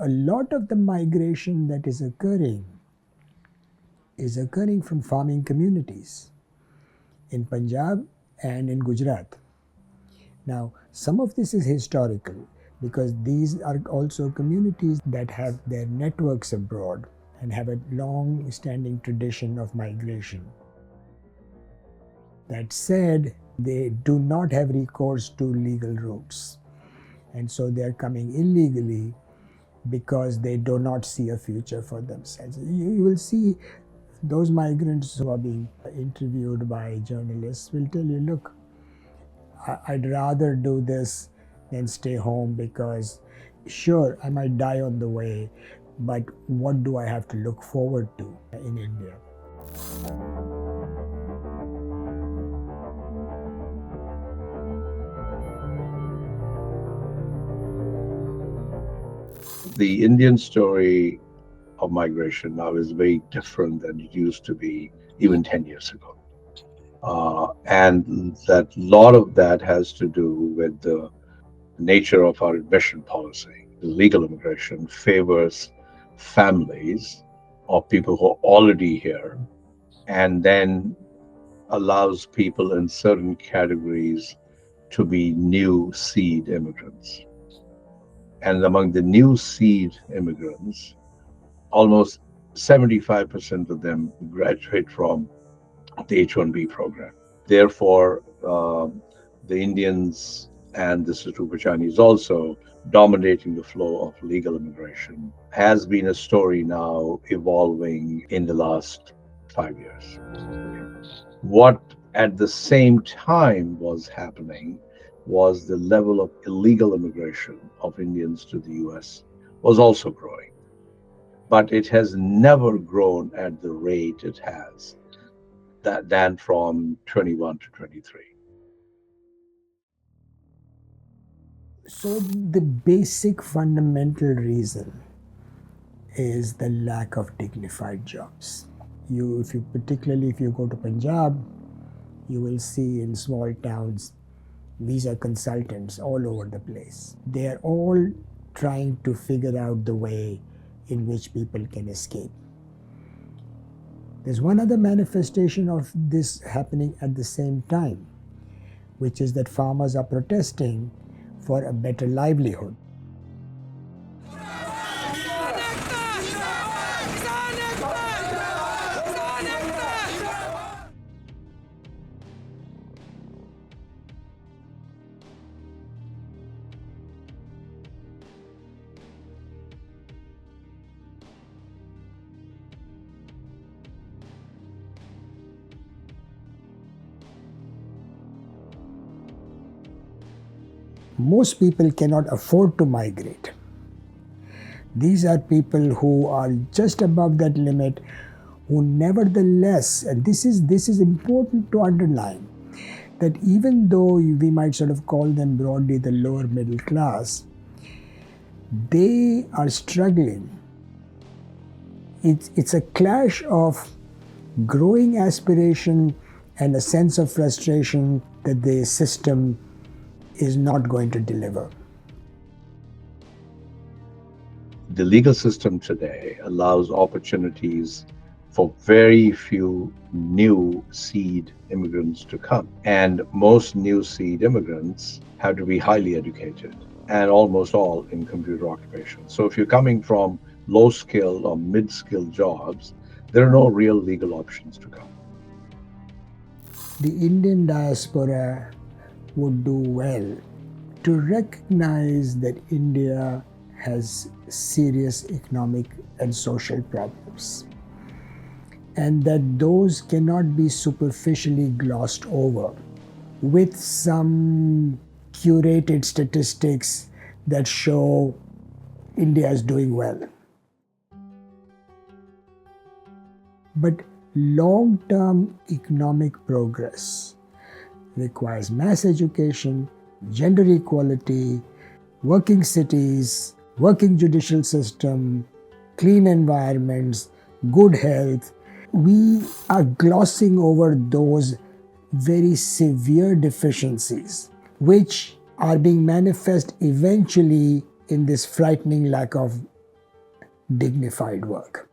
A lot of the migration that is occurring from farming communities in Punjab and in Gujarat. Now, some of this is historical because these are also communities that have their networks abroad and have a long standing tradition of migration. That said, they do not have recourse to legal routes. And so they are coming illegally because they do not see a future for themselves. You will see those migrants who are being interviewed by journalists will tell you, look, I'd rather do this than stay home because, sure, I might die on the way, but what do I have to look forward to in India? The Indian story of migration now is very different than it used to be even 10 years ago. And that lot of that has to do with the nature of our admission policy. Legal immigration favors families of people who are already here and then allows people in certain categories to be new seed immigrants. And among the new seed immigrants, almost 75% of them graduate from the H-1B program. Therefore, the Indians, and this is true for Chinese also, dominating the flow of legal immigration has been a story now evolving in the last 5 years. What at the same time was happening was the level of illegal immigration of Indians to the US was also growing. But it has never grown at the rate it has than from 21 to 23. So, the basic fundamental reason is the lack of dignified jobs. Particularly if you go to Punjab, you will see in small towns visa consultants all over the place. They are all trying to figure out the way in which people can escape. There's one other manifestation of this happening at the same time, which is that farmers are protesting for a better livelihood. Most people cannot afford to migrate. These are people who are just above that limit, who nevertheless, and this is important to underline, that even though we might sort of call them broadly the lower middle class, they are struggling. It's a clash of growing aspiration and a sense of frustration that the system is not going to deliver. The legal system today allows opportunities for very few new seed immigrants to come. And most new seed immigrants have to be highly educated and almost all in computer occupations. So if you're coming from low skill or mid skill jobs, there are no real legal options to come. The Indian diaspora would do well to recognize that India has serious economic and social problems, and that those cannot be superficially glossed over with some curated statistics that show India is doing well. But long-term economic progress requires mass education, gender equality, working cities, working judicial system, clean environments, good health. We are glossing over those very severe deficiencies which are being manifest eventually in this frightening lack of dignified work.